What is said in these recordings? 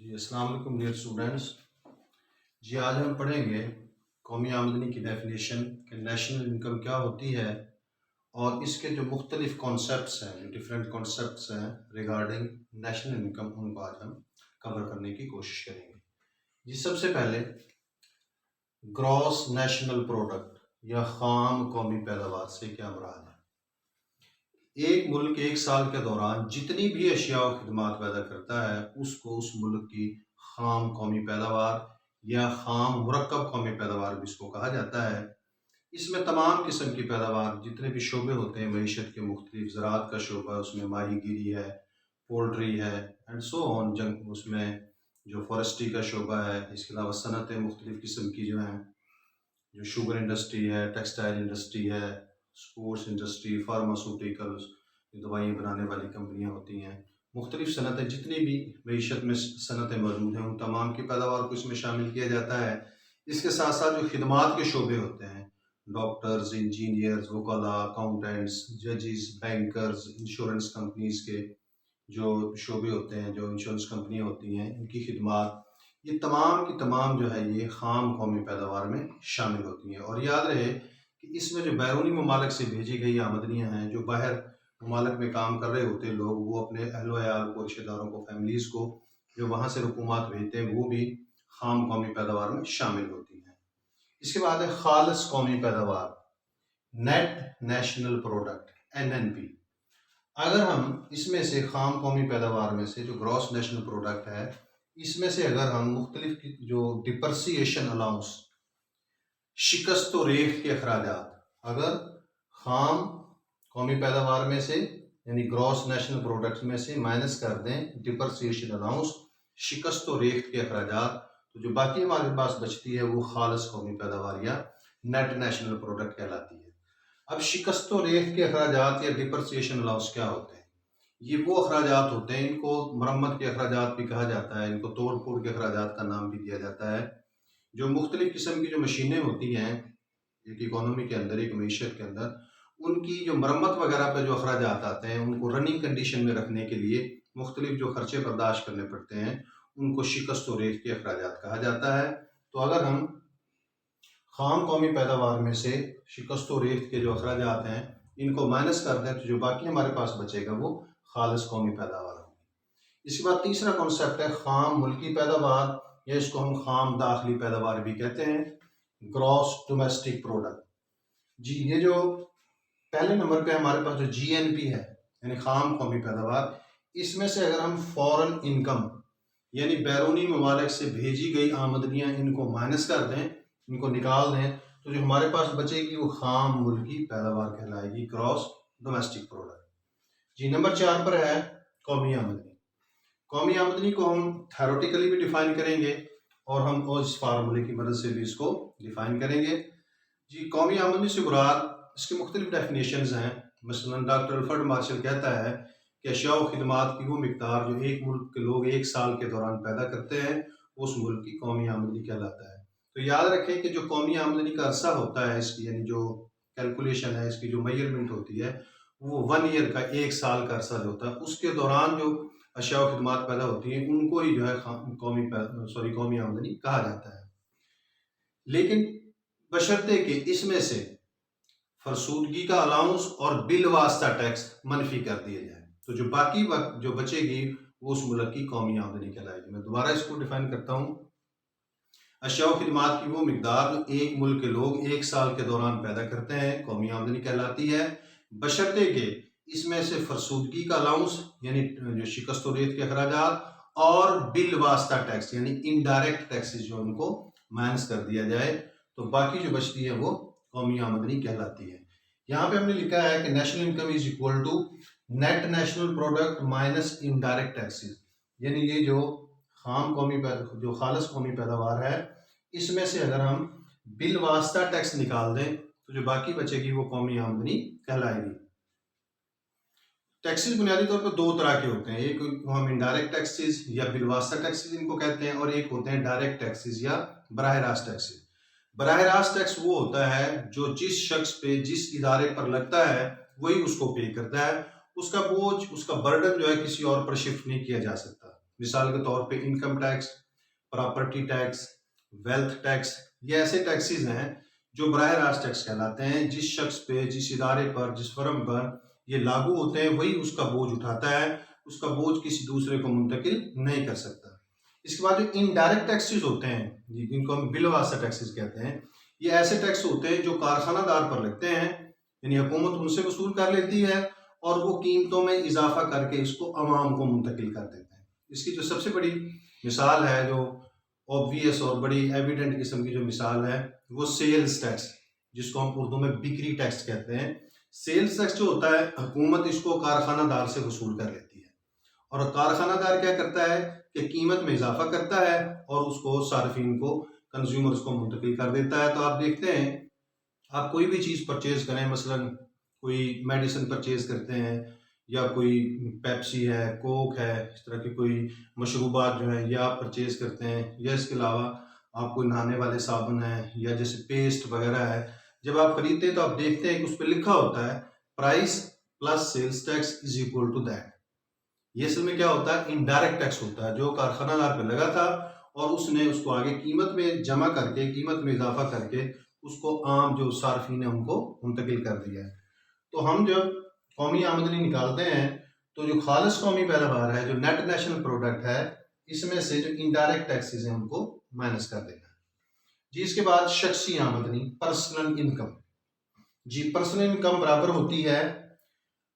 جی السلام علیکم dear students. جی آج ہم پڑھیں گے قومی آمدنی کی ڈیفینیشن کہ نیشنل انکم کیا ہوتی ہے اور اس کے جو مختلف کانسیپٹس ہیں جو ڈفرینٹ کانسیپٹس ہیں ریگارڈنگ نیشنل انکم ان کو آج ہم کور کرنے کی کوشش کریں گے. جی سب سے پہلے گراس نیشنل پروڈکٹ یا خام قومی پیداوار سے کیا مراد ہے؟ ایک ملک ایک سال کے دوران جتنی بھی اشیاء و خدمات پیدا کرتا ہے اس کو اس ملک کی خام قومی پیداوار یا خام مرکب قومی پیداوار بھی اس کو کہا جاتا ہے. اس میں تمام قسم کی پیداوار جتنے بھی شعبے ہوتے ہیں معیشت کے مختلف، زراعت کا شعبہ ہے اس میں ماہی گیری ہے، پولٹری ہے اینڈ سو آن، اس میں جو فارسٹری کا شعبہ ہے، اس کے علاوہ صنعتیں مختلف قسم کی جو ہیں، جو شوگر انڈسٹری ہے، ٹیکسٹائل انڈسٹری ہے، اسپورٹس انڈسٹری، فارماسوٹیکلز، دوائیں بنانے والی کمپنیاں ہوتی ہیں، مختلف صنعتیں جتنی بھی معیشت میں صنعتیں موجود ہیں ان تمام کی پیداوار کو اس میں شامل کیا جاتا ہے. اس کے ساتھ ساتھ جو خدمات کے شعبے ہوتے ہیں، ڈاکٹرز، انجینئرز، وکلاء، اکاؤنٹنٹس، ججز، بینکرز، انشورنس کمپنیز کے جو شعبے ہوتے ہیں، جو انشورنس کمپنیاں ہوتی ہیں، ان کی خدمات، یہ تمام کی تمام جو ہے یہ خام قومی پیداوار میں شامل ہوتی ہیں. اور یاد رہے کہ اس میں جو بیرونی ممالک سے بھیجی گئی آمدنیاں ہیں، جو باہر ممالک میں کام کر رہے ہوتے ہیں لوگ، وہ اپنے اہل و عیال کو، رشتہ داروں کو، فیملیز کو جو وہاں سے رقومات بھیجتے ہیں وہ بھی خام قومی پیداوار میں شامل ہوتی ہیں. اس کے بعد ہے خالص قومی پیداوار، نیٹ نیشنل پروڈکٹ NNP. اگر ہم اس میں سے خام قومی پیداوار میں سے جو گراس نیشنل پروڈکٹ ہے، اس میں سے اگر ہم مختلف جو ڈپرسیشن الاؤنس، شکست و ریکھ کے اخراجات، اگر خام قومی پیداوار میں سے یعنی گراس نیشنل پروڈکٹ میں سے مائنس کر دیں ڈپرسیشن الاؤنس، شکست و ریکھ کے اخراجات، تو جو باقی ہمارے پاس بچتی ہے وہ خالص قومی پیداوار یا نیٹ نیشنل پروڈکٹ کہلاتی ہے. اب شکست و ریکھ کے اخراجات یا ڈپرسیشن الاؤنس کیا ہوتے ہیں؟ یہ وہ اخراجات ہوتے ہیں، ان کو مرمت کے اخراجات بھی کہا جاتا ہے، ان کو توڑ پھوڑ کے اخراجات کا نام بھی دیا جاتا ہے. جو مختلف قسم کی جو مشینیں ہوتی ہیں ایک اکانومی کے اندر، ایک معیشت کے اندر، ان کی جو مرمت وغیرہ پہ جو اخراجات آتے ہیں ان کو رننگ کنڈیشن میں رکھنے کے لیے مختلف جو خرچے برداشت کرنے پڑتے ہیں ان کو شکست و ریکھ کے اخراجات کہا جاتا ہے. تو اگر ہم خام قومی پیداوار میں سے شکست و ریکھ کے جو اخراجات ہیں ان کو مائنس کر دیں تو جو باقی ہمارے پاس بچے گا وہ خالص قومی پیداوار ہوگی. اس کے بعد تیسرا کانسیپٹ ہے خام ملکی پیداوار، یا اس کو ہم خام داخلی پیداوار بھی کہتے ہیں، گراس ڈومیسٹک پروڈکٹ. جی یہ جو پہلے نمبر پہ ہمارے پاس جو GNP ہے یعنی خام قومی پیداوار، اس میں سے اگر ہم فورن انکم یعنی بیرونی ممالک سے بھیجی گئی آمدنیاں ان کو مائنس کر دیں، ان کو نکال دیں، تو جو ہمارے پاس بچے گی وہ خام ملکی پیداوار کہلائے گی، گراس ڈومیسٹک پروڈکٹ. جی نمبر 4 پر ہے قومی آمدنی. قومی آمدنی کو ہم تھیوریٹیکلی بھی ڈیفائن کریں گے اور ہم اس فارمولے کی مدد سے بھی اس کو ڈیفائن کریں گے. جی قومی آمدنی سے مراد اس کے مختلف ڈیفینیشنز ہیں. مثلا ڈاکٹر الفرڈ مارشل کہتا ہے کہ اشیاء و خدمات کی وہ مقدار جو ایک ملک کے لوگ ایک سال کے دوران پیدا کرتے ہیں اس ملک کی قومی آمدنی کہلاتا ہے. تو یاد رکھیں کہ جو قومی آمدنی کا عرصہ ہوتا ہے، اس کی یعنی جو کیلکولیشن ہے، اس کی جو میجرمنٹ ہوتی ہے وہ 1 ایئر کا، ایک سال کا عرصہ جو ہوتا ہے اس کے دوران جو اشیاء و خدمات پیدا ہوتی ہیں ان کو ہی جو ہے قومی آمدنی کہا جاتا ہے. لیکن بشرطے کہ اس میں سے فرسودگی کا الاؤنس اور بالواسطہ ٹیکس منفی کر دیا جائے تو جو باقی وقت جو بچے گی وہ اس ملک کی قومی آمدنی کہلائے گی. میں دوبارہ اس کو ڈیفائن کرتا ہوں. اشیاء و خدمات کی وہ مقدار جو ایک ملک کے لوگ ایک سال کے دوران پیدا کرتے ہیں قومی آمدنی کہلاتی ہے، بشرطے کہ اس میں سے فرسودگی کا الاؤنس یعنی جو شکست و ریکھ کے اخراجات اور بالواسطہ ٹیکس یعنی انڈائریکٹ ٹیکسز جو ان کو مائنس کر دیا جائے تو باقی جو بچتی ہے وہ قومی آمدنی کہلاتی ہے. یہاں پہ ہم نے لکھا ہے کہ national income is equal to net national product minus indirect taxes, یعنی یہ جو جو خالص قومی پیداوار ہے اس میں سے اگر ہم بالواسطہ ٹیکس نکال دیں تو جو باقی بچے گی وہ قومی آمدنی کہلائے گی. ٹیکسز بنیادی طور پر 2 طرح کے ہوتے ہیں، ایک ہم انڈائریکٹ ٹیکسز یا بالواسطہ ٹیکسز ان کو کہتے ہیں، اور ایک ہوتے ہیں ڈائریکٹ ٹیکسز یا براہ راست ٹیکسز. براہ راست ٹیکس وہ ہوتا ہے جو جس شخص پہ جس ادارے پر لگتا ہے وہی اس کو پے کرتا ہے، اس کا بوجھ، اس کا برڈن جو ہے کسی اور پر شفٹ نہیں کیا جا سکتا. مثال کے طور پہ income tax, property tax, wealth tax, یہ ایسے ٹیکسز ہیں جو براہ راست ٹیکس کہلاتے ہیں. جس شخص پہ، جس ادارے پر، جس فرم پر یہ لاگو ہوتے ہیں وہی اس کا بوجھ اٹھاتا ہے، اس کا بوجھ کسی دوسرے کو منتقل نہیں کر سکتا. اس کے بعد جو انڈائریکٹ ٹیکسز ہوتے ہیں جن کو ہم بالواسطہ ٹیکسز کہتے ہیں، یہ ایسے ٹیکس ہوتے ہیں جو کارخانہ دار پر لگتے ہیں، یعنی حکومت ان سے وصول کر لیتی ہے اور وہ قیمتوں میں اضافہ کر کے اس کو عوام کو منتقل کر دیتے ہیں. اس کی جو سب سے بڑی مثال ہے، جو اوبویس اور بڑی ایویڈنٹ قسم کی جو مثال ہے، وہ سیلز ٹیکس، جس کو ہم اردو میں بکری ٹیکس کہتے ہیں. سیلز ٹیکس جو ہوتا ہے، حکومت اس کو کارخانہ دار سے وصول کر لیتی ہے، اور کارخانہ دار کیا کرتا ہے کہ قیمت میں اضافہ کرتا ہے اور اس کو صارفین کو، کنزیومرز کو منتقل کر دیتا ہے. تو آپ دیکھتے ہیں، آپ کوئی بھی چیز پرچیز کریں، مثلا کوئی میڈیسن پرچیز کرتے ہیں، یا کوئی پیپسی ہے، کوک ہے، اس طرح کی کوئی مشروبات جو ہیں یہ آپ پرچیز کرتے ہیں، یا اس کے علاوہ آپ کوئی نہانے والے صابن ہیں، یا جیسے پیسٹ وغیرہ ہے، جب آپ خریدتے ہیں تو آپ دیکھتے ہیں کہ اس پہ لکھا ہوتا ہے price plus sales tax is equal to that. یہ اصل میں کیا ہوتا ہے؟ انڈائریکٹ ٹیکس ہوتا ہے جو کارخانہ دار پہ لگا تھا اور اس نے اس کو آگے قیمت میں جمع کر کے، قیمت میں اضافہ کر کے اس کو عام جو صارفین ہیں ان کو منتقل کر دیا ہے. تو ہم جب قومی آمدنی نکالتے ہیں تو جو خالص قومی پیداوار ہے، جو نیٹ نیشنل پروڈکٹ ہے، اس میں سے جو انڈائریکٹ ٹیکسز ہیں ان کو مائنس کر دینا ہے. جی اس کے بعد شخصی آمدنی، پرسنل انکم. جی پرسنل انکم برابر ہوتی ہے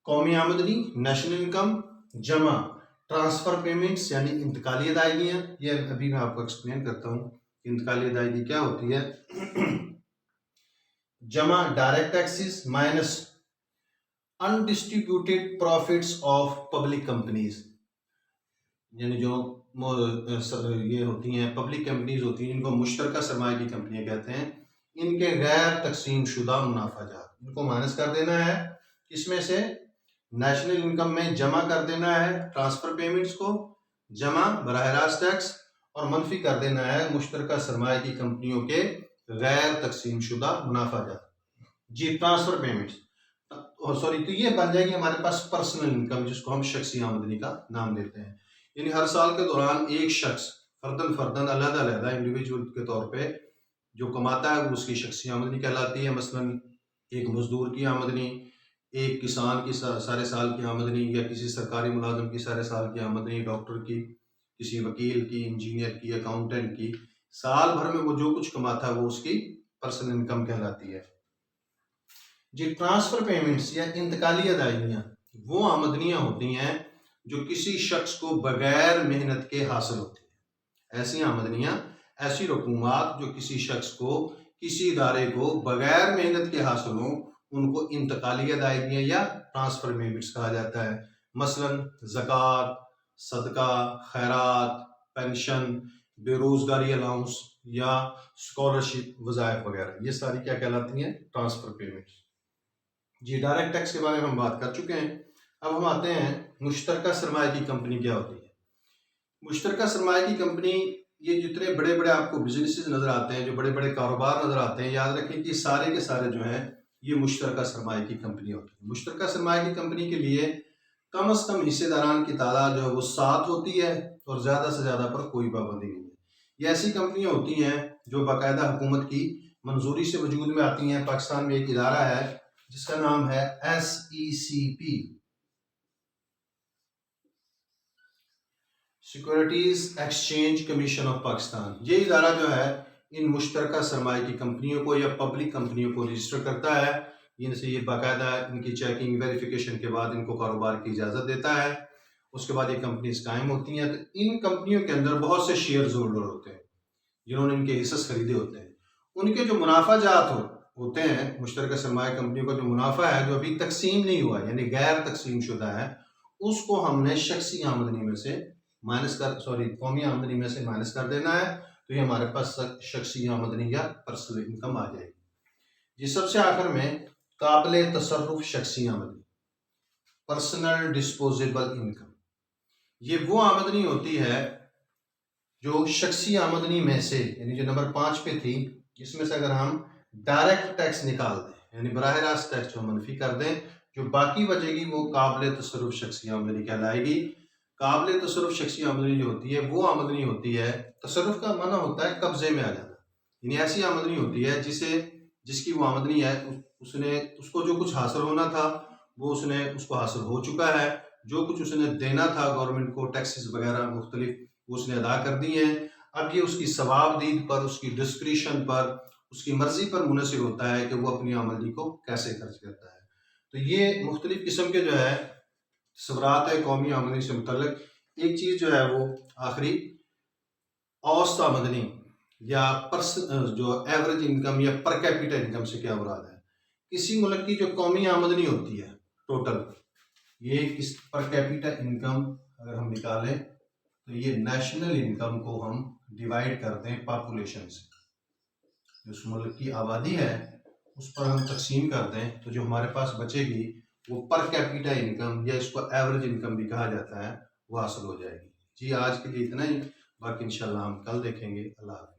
قومی آمدنی، نیشنل انکم جمع ٹرانسفر پیمنٹس یعنی انتقالی ادائیگیاں. یہ ابھی میں آپ کو ایکسپلین کرتا ہوں کہ انتقالی ادائیگی کیا ہوتی ہے. جمع direct taxes minus undistributed profits of public companies، یعنی جو یہ ہوتی ہیں پبلک کمپنیز ہوتی ہیں، ان کو مشترکہ سرمایہ کی کمپنیاں کہتے ہیں، ان کے غیر تقسیم شدہ منافع جات ان کو مائنس کر دینا ہے. اس میں سے نیشنل انکم میں جمع کر دینا ہے ٹرانسفر پیمنٹس کو، جمع براہ راست ٹیکس، اور منفی کر دینا ہے مشترکہ سرمایہ کی کمپنیوں کے غیر تقسیم شدہ منافع جات. جی ٹرانسفر پیمنٹس، سوری، تو یہ بن جائے گی ہمارے پاس پرسنل انکم، جس کو ہم شخصی آمدنی کا نام دیتے ہیں. یعنی ہر سال کے دوران ایک شخص فرداً علیحدہ انڈیویجول کے طور پہ جو کماتا ہے وہ اس کی شخصی آمدنی کہلاتی ہے. مثلا ایک مزدور کی آمدنی، ایک کسان کی سارے سال کی آمدنی، یا کسی سرکاری ملازم کی سارے سال کی آمدنی، ڈاکٹر کی، کسی وکیل کی، انجینئر کی، اکاؤنٹنٹ کی، سال بھر میں وہ جو کچھ کماتا ہے وہ اس کی پرسنل انکم کہلاتی ہے. جی ٹرانسفر پیمنٹس یا انتقالی ادائیگیاں وہ آمدنیاں ہوتی ہیں جو کسی شخص کو بغیر محنت کے حاصل ہوتی ہیں. ایسی آمدنیاں، ایسی رقومات جو کسی شخص کو، کسی ادارے کو بغیر محنت کے حاصل ہوں، ان کو انتقالی ادائیگیاں یا ٹرانسفر پیمنٹس کہا جاتا ہے. مثلا زکوٰۃ، صدقہ، خیرات، پینشن، بے روزگاری الاؤنس یا اسکالرشپ، وظائف وغیرہ، یہ ساری کیا کہلاتی ہیں؟ Transfer payments. جی ڈائریکٹ ٹیکس کے بارے میں ہم بات کر چکے ہیں. اب ہم آتے ہیں مشترکہ سرمایہ کی کمپنی کیا ہوتی ہے. مشترکہ سرمایہ کی کمپنی، یہ جتنے بڑے بڑے آپ کو بزنسز نظر آتے ہیں، جو بڑے بڑے کاروبار نظر آتے ہیں، یاد رکھیں کہ سارے کے سارے جو ہیں یہ مشترکہ سرمایہ کی کمپنی ہوتی ہے. مشترکہ سرمایہ کی کمپنی کے لیے کم از کم حصے داران کی تعداد جو ہے وہ 7 ہوتی ہے، اور زیادہ سے زیادہ پر کوئی پابندی نہیں ہے. یہ ایسی کمپنیاں ہوتی ہیں جو باقاعدہ حکومت کی منظوری سے وجود میں آتی ہیں. پاکستان میں ایک ادارہ ہے جس کا نام ہے SECP، securities exchange commission of Pakistan. یہ ادارہ جو ہے ان مشترکہ سرمایہ کی کمپنیوں کو یا پبلک کمپنیوں کو رجسٹر کرتا ہے. ان سے یہ باقاعدہ ان کی چیکنگ ویریفیکیشن کے بعد ان کو کاروبار کی اجازت دیتا ہے. اس کے بعد یہ کمپنیز قائم ہوتی ہیں. تو ان کمپنیوں کے اندر بہت سے شیئرز ہولڈر ہوتے ہیں جنہوں نے ان کے حصص خریدے ہوتے ہیں. ان کے جو منافع جات ہوتے ہیں، مشترکہ سرمایہ کمپنیوں کا جو منافع ہے جو ابھی تقسیم نہیں ہوا، یعنی غیر تقسیم شدہ ہے، اس کو ہم نے شخصی آمدنی میں سے قومی آمدنی میں سے مائنس کر دینا ہے. تو یہ ہمارے پاس شخصی آمدنی یا پرسنل انکم آ جائے گی. جی سب سے آخر میں قابل تصرف شخصی آمدنی، پرسنل ڈسپوزیبل انکم. یہ وہ آمدنی ہوتی ہے جو شخصی آمدنی میں سے، یعنی جو نمبر 5 پہ تھی، اس میں سے اگر ہم ڈائریکٹ ٹیکس نکال دیں، یعنی براہ راست ٹیکس جو منفی کر دیں، جو باقی بچے گی وہ قابل تصرف شخصی آمدنی کہلائے گی. قابل تصرف شخصی آمدنی جو ہوتی ہے وہ آمدنی ہوتی ہے، تصرف کا معنی ہوتا ہے قبضے میں آ جانا، یعنی ایسی آمدنی ہوتی ہے جس کی وہ آمدنی ہے اس کو جو کچھ حاصل ہونا تھا وہ اس کو حاصل ہو چکا ہے، جو کچھ اس نے دینا تھا گورنمنٹ کو ٹیکسز وغیرہ مختلف وہ اس نے ادا کر دی ہیں، اب یہ اس کی ثوابدید پر، اس کی ڈسکریشن پر، اس کی مرضی پر منحصر ہوتا ہے کہ وہ اپنی آمدنی کو کیسے خرچ کرتا ہے۔ تو یہ مختلف قسم کے جو ہے تصورات ہے قومی آمدنی سے متعلق۔ ایک چیز جو ہے وہ آخری اوسط آمدنی یا جو ایوریج انکم یا پر کیپیٹل انکم سے کیا مراد ہے؟ کسی ملک کی جو قومی آمدنی ہوتی ہے ٹوٹل، یہ کس پر کیپیٹل انکم اگر ہم نکالیں تو یہ نیشنل انکم کو ہم ڈیوائڈ کرتے ہیں پاپولیشن سے، جو اس ملک کی آبادی ہے اس پر ہم تقسیم کر دیں تو جو ہمارے پاس بچے گی وہ پر کیپیٹل انکم یا اس کو ایوریج انکم بھی کہا جاتا ہے وہ حاصل ہو جائے گی۔ جی آج کے لیے اتنا ہی، باقی انشاءاللہ ہم کل دیکھیں گے۔ اللہ حافظ۔